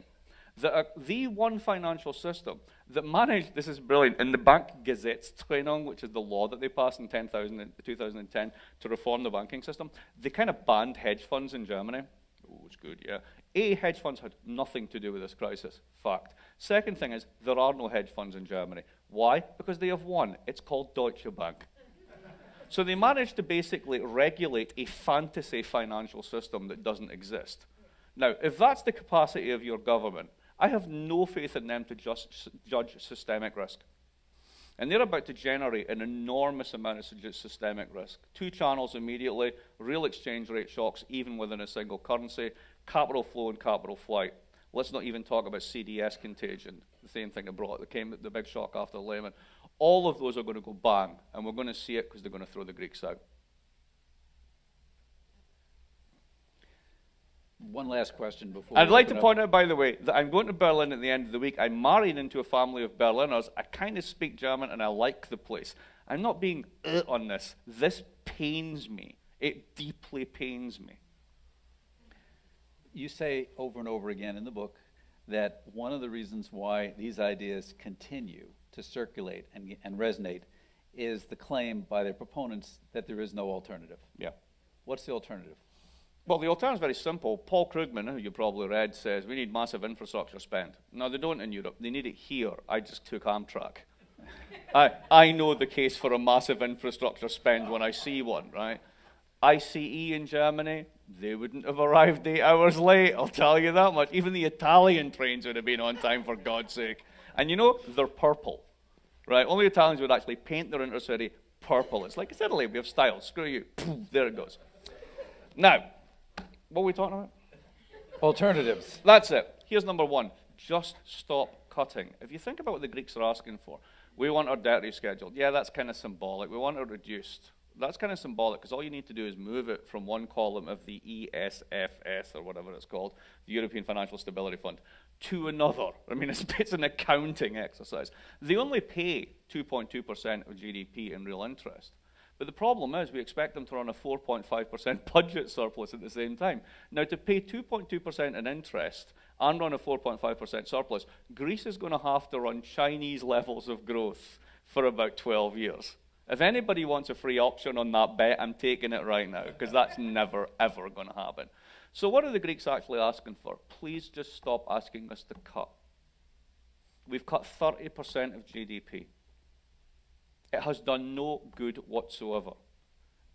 that the one financial system that managed, this is brilliant, in the Bankgesetztraining, which is the law that they passed in 2010 to reform the banking system, they kind of banned hedge funds in Germany. Oh, it's good, yeah. Hedge funds had nothing to do with this crisis, fact. Second thing is, there are no hedge funds in Germany. Why? Because they have one. It's called Deutsche Bank. So they managed to basically regulate a fantasy financial system that doesn't exist. Now, if that's the capacity of your government, I have no faith in them to judge systemic risk. And they're about to generate an enormous amount of systemic risk. 2 channels immediately, real exchange rate shocks even within a single currency, capital flow and capital flight. Let's not even talk about CDS contagion, the same thing that came the big shock after Lehman. All of those are going to go bang, and we're going to see it because they're going to throw the Greeks out. One last question before. I'd like to point out, by the way, that I'm going to Berlin at the end of the week. I'm married into a family of Berliners. I kind of speak German, and I like the place. I'm not being on this. This pains me. It deeply pains me. You say over and over again in the book that one of the reasons why these ideas continue to circulate and resonate is the claim by their proponents that there is no alternative. Yeah. What's the alternative? Well, the alternative is very simple. Paul Krugman, who you probably read, says we need massive infrastructure spend. No, they don't in Europe. They need it here. I just took Amtrak. I know the case for a massive infrastructure spend when I see one, right? ICE in Germany, they wouldn't have arrived 8 hours late, I'll tell you that much. Even the Italian trains would have been on time, for God's sake. And you know, they're purple, right? Only Italians would actually paint their intercity purple. It's like, it's Italy, we have style, screw you. There it goes. Now, what are we talking about? Alternatives. That's it. Here's number 1. Just stop cutting. If you think about what the Greeks are asking for, we want our debt rescheduled. Yeah, that's kind of symbolic. We want it reduced. That's kind of symbolic, because all you need to do is move it from one column of the ESFS, or whatever it's called, the European Financial Stability Fund, to another. I mean, it's an accounting exercise. They only pay 2.2% of GDP in real interest. But the problem is we expect them to run a 4.5% budget surplus at the same time. Now, to pay 2.2% in interest and run a 4.5% surplus, Greece is going to have to run Chinese levels of growth for about 12 years. If anybody wants a free option on that bet, I'm taking it right now, because that's never, ever going to happen. So what are the Greeks actually asking for? Please just stop asking us to cut. We've cut 30% of GDP. It has done no good whatsoever.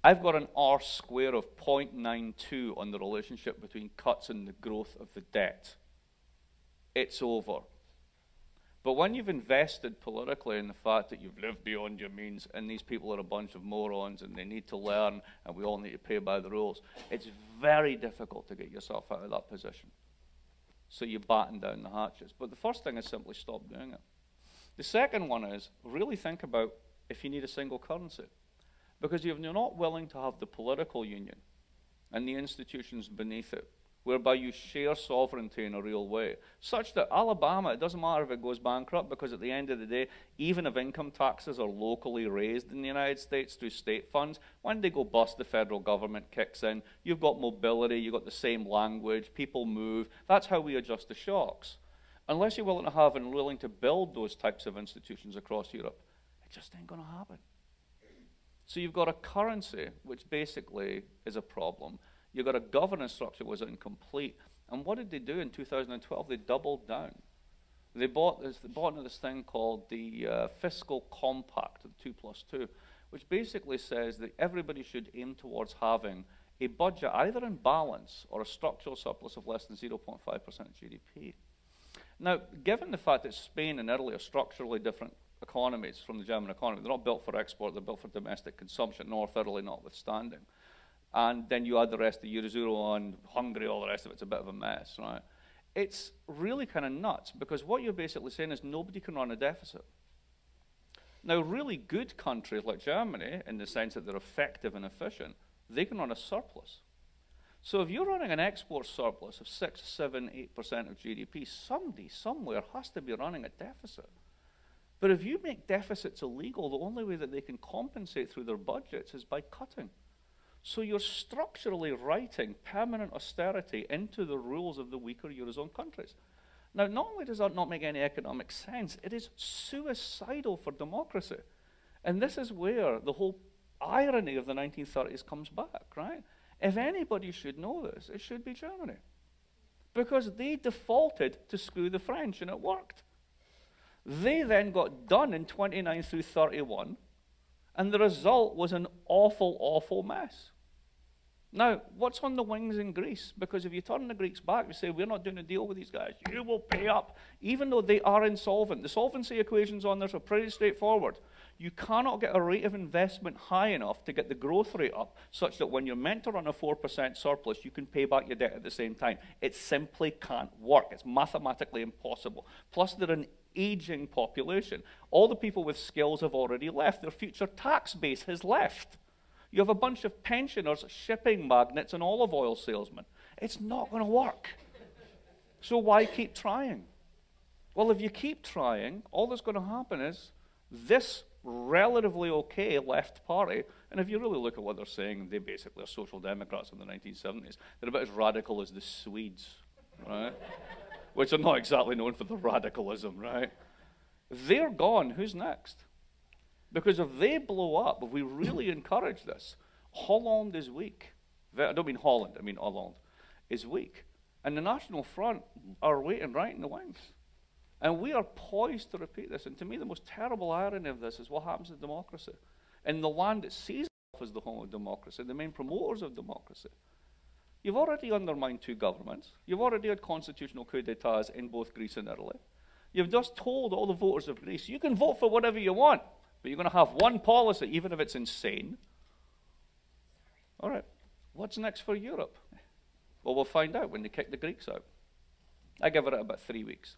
I've got an R square of 0.92 on the relationship between cuts and the growth of the debt. It's over. But when you've invested politically in the fact that you've lived beyond your means and these people are a bunch of morons and they need to learn and we all need to play by the rules, it's very difficult to get yourself out of that position. So you batten down the hatches. But the first thing is simply stop doing it. The second one is really think about if you need a single currency. Because if you're not willing to have the political union and the institutions beneath it, whereby you share sovereignty in a real way, such that Alabama, it doesn't matter if it goes bankrupt, because at the end of the day, even if income taxes are locally raised in the United States through state funds, when they go bust, the federal government kicks in. You've got mobility, you've got the same language, people move. That's how we adjust to shocks. Unless you're willing to have and willing to build those types of institutions across Europe, it just ain't going to happen. So you've got a currency, which basically is a problem. You've got a governance structure that was incomplete. And what did they do in 2012? They doubled down. They bought into this thing called the Fiscal Compact, the 2+2, which basically says that everybody should aim towards having a budget either in balance or a structural surplus of less than 0.5% of GDP. Now, given the fact that Spain and Italy are structurally different economies from the German economy, they're not built for export, they're built for domestic consumption, North Italy notwithstanding. And then you add the rest of the Eurozone and Hungary, all the rest of it's a bit of a mess, right? It's really kind of nuts, because what you're basically saying is nobody can run a deficit. Now, really good countries like Germany, in the sense that they're effective and efficient, they can run a surplus. So if you're running an export surplus of 6, 7, 8% of GDP, somebody somewhere has to be running a deficit. But if you make deficits illegal, the only way that they can compensate through their budgets is by cutting. So you're structurally writing permanent austerity into the rules of the weaker Eurozone countries. Now, not only does that not make any economic sense, it is suicidal for democracy. And this is where the whole irony of the 1930s comes back, right? If anybody should know this, it should be Germany. Because they defaulted to screw the French, and it worked. They then got done in 29 through 31, and the result was an awful, awful mess. Now, what's on the wings in Greece? Because if you turn the Greeks back, you say, we're not doing a deal with these guys. You will pay up, even though they are insolvent. The solvency equations on this are pretty straightforward. You cannot get a rate of investment high enough to get the growth rate up such that when you're meant to run a 4% surplus, you can pay back your debt at the same time. It simply can't work. It's mathematically impossible. Plus, they're an aging population. All the people with skills have already left. Their future tax base has left. You have a bunch of pensioners, shipping magnates, and olive oil salesmen. It's not going to work. So why keep trying? Well, if you keep trying, all that's going to happen is this relatively okay left party, and if you really look at what they're saying, they basically are social democrats in the 1970s. They're about as radical as the Swedes, right? Which are not exactly known for the radicalism, right? They're gone. Who's next? Because if they blow up, if we really encourage this, Holland is weak. I don't mean Holland, I mean Hollande is weak. And the National Front are waiting right in the wings. And we are poised to repeat this. And to me, the most terrible irony of this is what happens to democracy. In the land that sees itself as the home of democracy, the main promoters of democracy, you've already undermined two governments. You've already had constitutional coup d'etats in both Greece and Italy. You've just told all the voters of Greece, you can vote for whatever you want, but you're going to have one policy, even if it's insane. All right, what's next for Europe? Well, we'll find out when they kick the Greeks out. I give it about 3 weeks.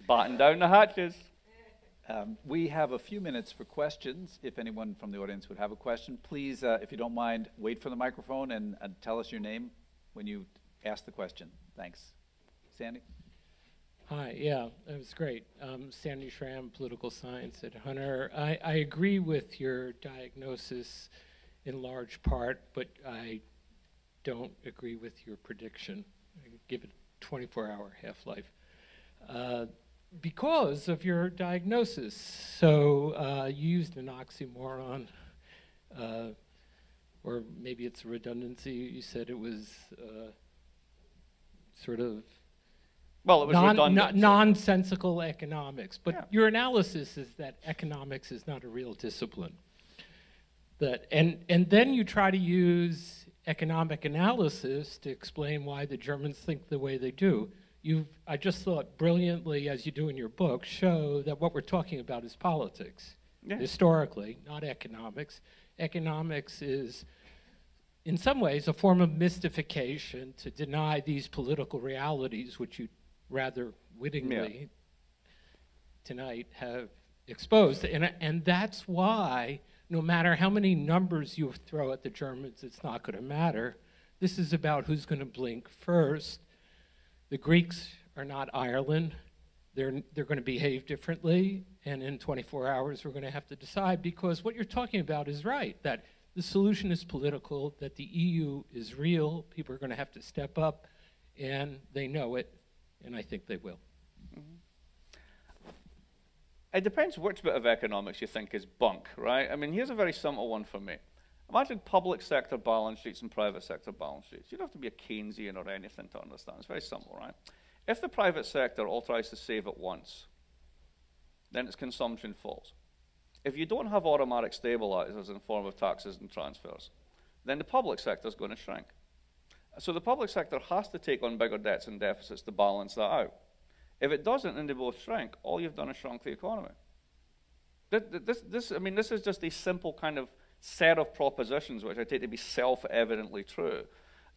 Batten down the hatches. We have a few minutes for questions. If anyone from the audience would have a question, please, if you don't mind, wait for the microphone and tell us your name when you ask the question. Thanks. Sandy? Hi, yeah, that was great. Sandy Schramm, political science at Hunter. I agree with your diagnosis in large part, but I don't agree with your prediction. I give it a 24-hour half-life. Because of your diagnosis. So you used an oxymoron, or maybe it's a redundancy. You said it was sort of well, it was nonsensical economics. But yeah. Your analysis is that economics is not a real discipline. And then you try to use economic analysis to explain why the Germans think the way they do. I just thought brilliantly, as you do in your book, show that what we're talking about is politics, historically, not economics. Economics is, in some ways, a form of mystification to deny these political realities, which you rather wittingly tonight have exposed. And that's why, no matter how many numbers you throw at the Germans, it's not going to matter. This is about who's going to blink first. The Greeks are not Ireland. They're going to behave differently, and in 24 hours we're going to have to decide, because what you're talking about is right, that the solution is political, that the EU is real, people are going to have to step up, and they know it, and I think they will. Mm-hmm. It depends which bit of economics you think is bunk, right? I mean, here's a very simple one for me. Imagine public sector balance sheets and private sector balance sheets. You don't have to be a Keynesian or anything to understand. It's very simple, right? If the private sector all tries to save at once, then its consumption falls. If you don't have automatic stabilizers in the form of taxes and transfers, then the public sector is going to shrink. So the public sector has to take on bigger debts and deficits to balance that out. If it doesn't, and they both shrink, all you've done is shrunk the economy. This is just a simple kind of set of propositions which I take to be self-evidently true.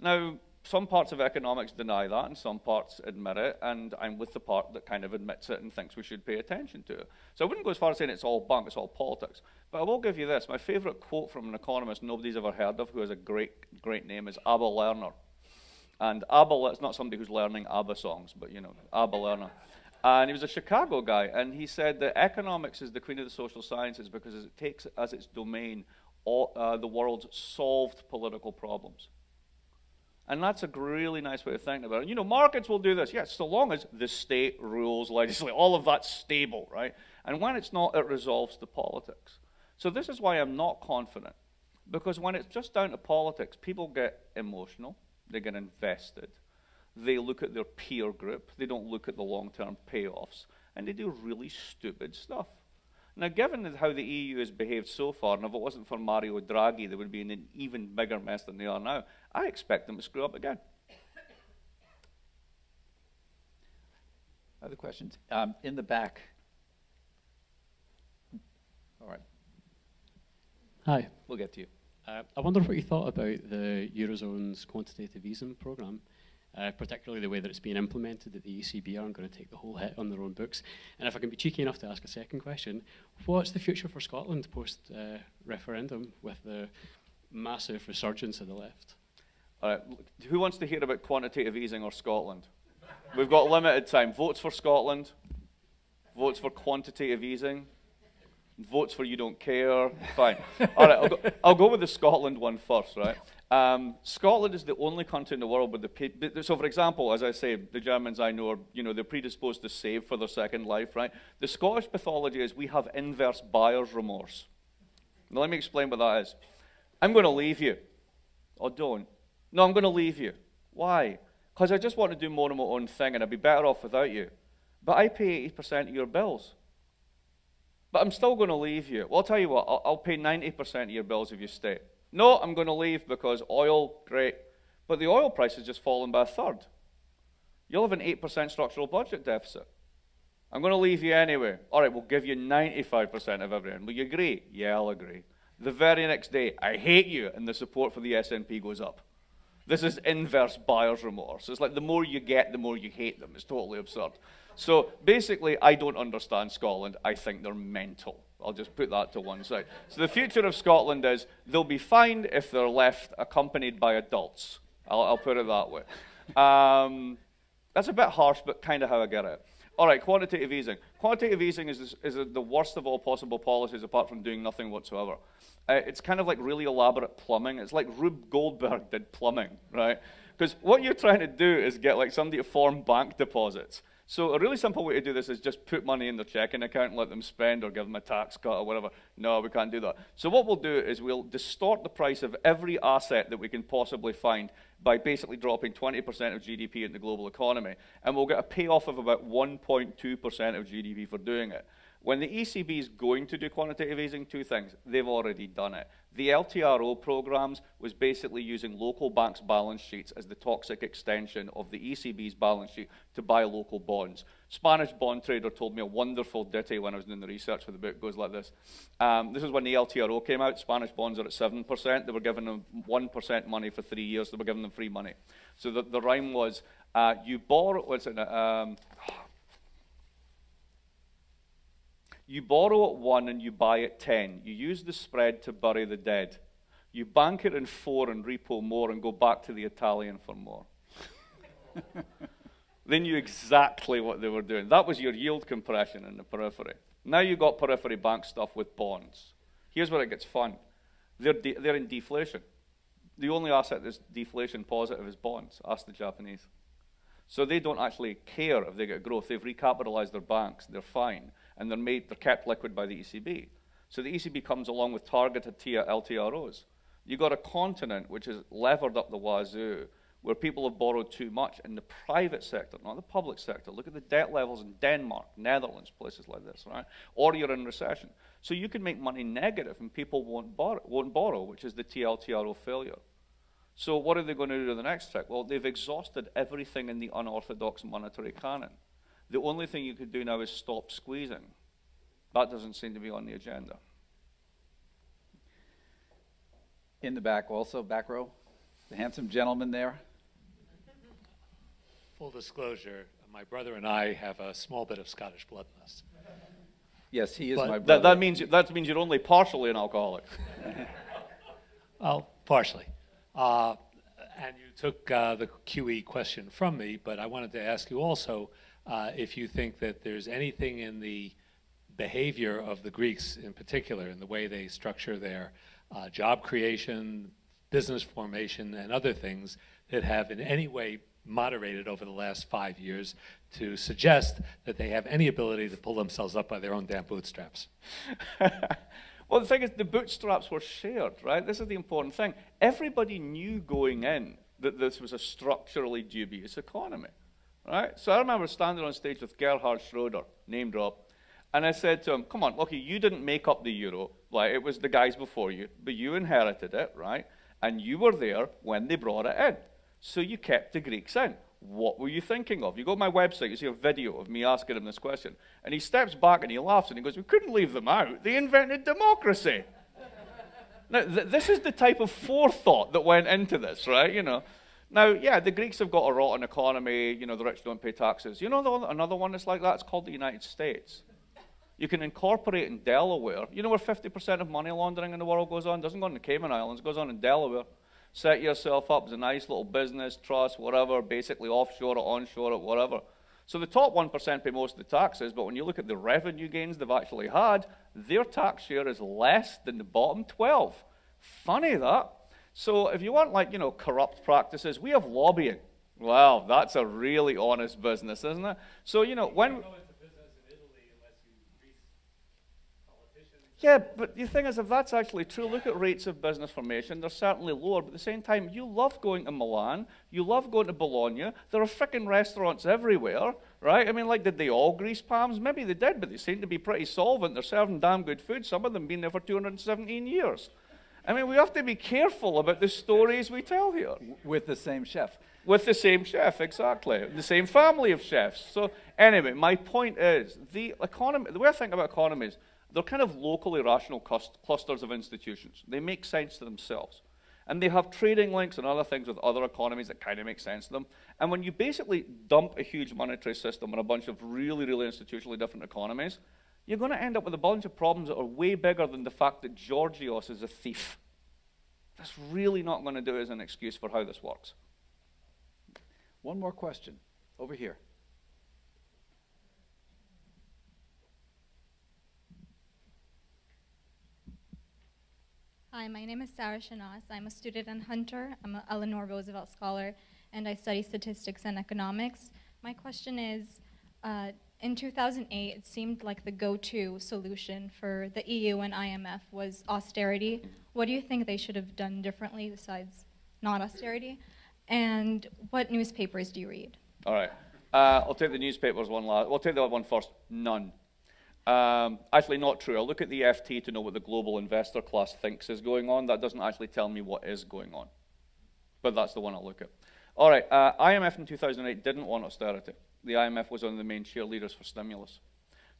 Now, some parts of economics deny that, and some parts admit it, and I'm with the part that kind of admits it and thinks we should pay attention to it. So I wouldn't go as far as saying it's all bunk, it's all politics. But I will give you this. My favorite quote from an economist nobody's ever heard of, who has a great name, is Abba Lerner. And Abba, it's not somebody who's learning ABBA songs, but you know, Abba Lerner. And he was a Chicago guy, and he said that economics is the queen of the social sciences because it takes as its domain all, the world's solved political problems. And that's a really nice way of thinking about it. You know, markets will do this, yes, so long as the state rules, legislate, all of that's stable, right? And when it's not, it resolves the politics. So this is why I'm not confident, because when it's just down to politics, people get emotional, they get invested, they look at their peer group, they don't look at the long-term payoffs, and they do really stupid stuff. Now, given how the EU has behaved so far, and if it wasn't for Mario Draghi, they would be in an even bigger mess than they are now, I expect them to screw up again. Other questions? In the back. All right. Hi. We'll get to you. I wonder what you thought about the Eurozone's quantitative easing programme, particularly the way that it's being implemented, that the ECB aren't going to take the whole hit on their own books. And if I can be cheeky enough to ask a second question, what's the future for Scotland post-referendum with the massive resurgence of the left? Who wants to hear about quantitative easing or Scotland? We've got limited time. Votes for Scotland, votes for quantitative easing, votes for you don't care. Fine. All right, I'll go with the Scotland one first, right? Scotland is the only country in the world with the... So, for example, as I say, the Germans I know are, you know, they're predisposed to save for their second life, right? The Scottish pathology is we have inverse buyer's remorse. Now, let me explain what that is. I'm going to leave you. Or don't. No, I'm going to leave you. Why? Because I just want to do more of my own thing and I'd be better off without you. But I pay 80% of your bills. But I'm still going to leave you. Well, I'll tell you what, I'll pay 90% of your bills if you stay. No, I'm going to leave because oil, great. But the oil price has just fallen by a third. You'll have an 8% structural budget deficit. I'm going to leave you anyway. All right, we'll give you 95% of everything. Will you agree? Yeah, I'll agree. The very next day, I hate you, and the support for the SNP goes up. This is inverse buyer's remorse. It's like the more you get, the more you hate them. It's totally absurd. So basically, I don't understand Scotland. I think they're mental. I'll just put that to one side. So the future of Scotland is they'll be fine if they're left accompanied by adults. I'll put it that way. That's a bit harsh, but kind of how I get it. All right, quantitative easing. Quantitative easing is the worst of all possible policies apart from doing nothing whatsoever. It's kind of like really elaborate plumbing. It's like Rube Goldberg did plumbing, right? Because what you're trying to do is get like somebody to form bank deposits. So a really simple way to do this is just put money in their checking account and let them spend or give them a tax cut or whatever. No, we can't do that. So what we'll do is we'll distort the price of every asset that we can possibly find by basically dropping 20% of GDP in the global economy. And we'll get a payoff of about 1.2% of GDP for doing it. When the ECB is going to do quantitative easing, two things. They've already done it. The LTRO programs was basically using local banks' balance sheets as the toxic extension of the ECB's balance sheet to buy local bonds. Spanish bond trader told me a wonderful ditty when I was doing the research for the book. It goes like this. This is when the LTRO came out. Spanish bonds are at 7%. They were giving them 1% money for 3 years. They were giving them free money. So the rhyme was, you borrow, what's it now? You borrow at 1 and you buy at 10. You use the spread to bury the dead. You bank it in 4 and repo more and go back to the Italian for more. They knew exactly what they were doing. That was your yield compression in the periphery. Now you've got periphery bank stuff with bonds. Here's where it gets fun. They're in deflation. The only asset that's deflation positive is bonds. Ask the Japanese. So they don't actually care if they get growth. They've recapitalized their banks. They're fine. And they're kept liquid by the ECB. So the ECB comes along with targeted LTROs. You've got a continent which is levered up the wazoo where people have borrowed too much in the private sector, not the public sector. Look at the debt levels in Denmark, Netherlands, places like this, right? Or you're in recession. So you can make money negative and people won't borrow, which is the TLTRO failure. So what are they going to do to the next trick? Well, they've exhausted everything in the unorthodox monetary canon. The only thing you could do now is stop squeezing. That doesn't seem to be on the agenda. In the back also, back row, the handsome gentleman there. Full disclosure, my brother and I have a small bit of Scottish blood in us. Yes, he is But my brother. That means you're only partially an alcoholic. Oh, partially. And you took the QE question from me, but I wanted to ask you also if you think that there's anything in the behavior of the Greeks in particular, in the way they structure their job creation, business formation, and other things that have in any way moderated over the last 5 years to suggest that they have any ability to pull themselves up by their own damn bootstraps. Well, the thing is, the bootstraps were shared, right? This is the important thing. Everybody knew going in that this was a structurally dubious economy, right? So I remember standing on stage with Gerhard Schroeder, name drop, and I said to him, come on, okay, you didn't make up the euro, like it was the guys before you, but you inherited it, right? And you were there when they brought it in. So you kept the Greeks in. What were you thinking of? You go to my website, you see a video of me asking him this question. And he steps back and he laughs and he goes, we couldn't leave them out. They invented democracy. Now, this is the type of forethought that went into this, right? You know. Now, yeah, the Greeks have got a rotten economy. You know, the rich don't pay taxes. You know another one that's like that? It's called the United States. You can incorporate in Delaware. You know where 50% of money laundering in the world goes on? It doesn't go on the Cayman Islands. It goes on in Delaware. Set yourself up as a nice little business, trust, whatever, basically offshore it, onshore it, whatever. So the top 1% pay most of the taxes, but when you look at the revenue gains they've actually had, their tax share is less than the bottom 12. Funny that. So if you want, like, you know, corrupt practices, we have lobbying. Well, that's a really honest business, isn't it? So, you know, when... Yeah, but the thing is, if that's actually true, look at rates of business formation. They're certainly lower, but at the same time, you love going to Milan. You love going to Bologna. There are frickin' restaurants everywhere, right? I mean, like, did they all grease palms? Maybe they did, but they seem to be pretty solvent. They're serving damn good food. Some of them been there for 217 years. I mean, we have to be careful about the stories we tell here. With the same chef. With the same chef, exactly. The same family of chefs. So anyway, my point is, the economy, the way I think about economies, they're kind of locally rational clusters of institutions. They make sense to themselves. And they have trading links and other things with other economies that kind of make sense to them. And when you basically dump a huge monetary system on a bunch of really, really institutionally different economies, you're going to end up with a bunch of problems that are way bigger than the fact that Georgios is a thief. That's really not going to do as an excuse for how this works. One more question. Over here. Hi, my name is Sarah Shanas. I'm a student in Hunter. I'm an Eleanor Roosevelt scholar, and I study statistics and economics. My question is, in 2008, it seemed like the go-to solution for the EU and IMF was austerity. What do you think they should have done differently besides not austerity? And what newspapers do you read? All right. I'll take the newspapers one last. We'll take the other one first. None. Actually, not true. I'll look at the FT to know what the global investor class thinks is going on. That doesn't actually tell me what is going on. But that's the one I'll look at. All right. IMF in 2008 didn't want austerity. The IMF was one of the main cheerleaders for stimulus.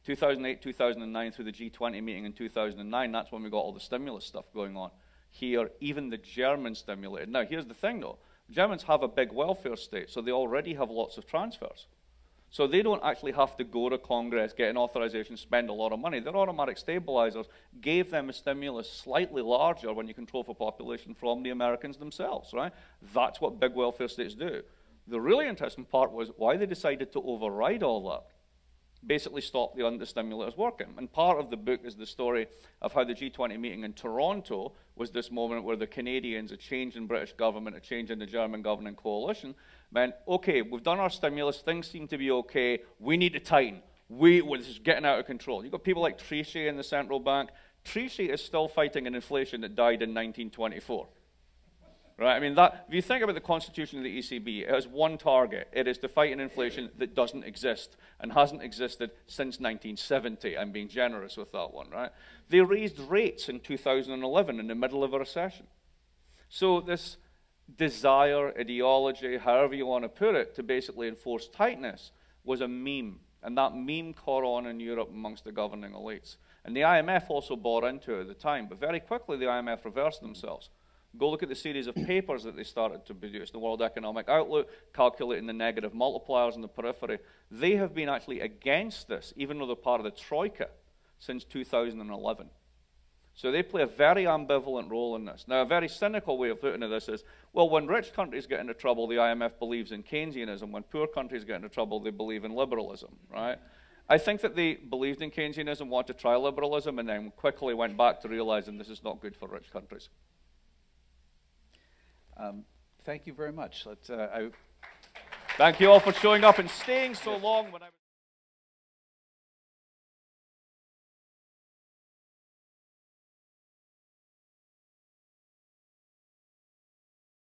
2008, 2009, through the G20 meeting in 2009, that's when we got all the stimulus stuff going on. Here, even the Germans stimulated. Now, here's the thing, though. Germans have a big welfare state, so they already have lots of transfers. So they don't actually have to go to Congress, get an authorization, spend a lot of money. Their automatic stabilizers gave them a stimulus slightly larger when you control for population from the Americans themselves, right? That's what big welfare states do. The really interesting part was why they decided to override all that. Basically stop the stimulators working. And part of the book is the story of how the G20 meeting in Toronto was this moment where the Canadians, a change in British government, a change in the German governing coalition, meant, okay, we've done our stimulus, things seem to be okay, we need to tighten. This is getting out of control. You've got people like Trichet in the central bank. Trichet is still fighting an inflation that died in 1924. Right? I mean, that, if you think about the constitution of the ECB, it has one target. It is to fight an inflation that doesn't exist and hasn't existed since 1970. I'm being generous with that one, right? They raised rates in 2011 in the middle of a recession. So this desire, ideology, however you want to put it, to basically enforce tightness was a meme. And that meme caught on in Europe amongst the governing elites. And the IMF also bought into it at the time. But very quickly, the IMF reversed themselves. Go look at the series of papers that they started to produce, the World Economic Outlook, calculating the negative multipliers in the periphery. They have been actually against this, even though they're part of the Troika, since 2011. So they play a very ambivalent role in this. Now, a very cynical way of looking at this is, well, when rich countries get into trouble, the IMF believes in Keynesianism. When poor countries get into trouble, they believe in liberalism, right? I think that they believed in Keynesianism, wanted to try liberalism, and then quickly went back to realizing this is not good for rich countries. Thank you very much. Thank you all for showing up and staying so long when I was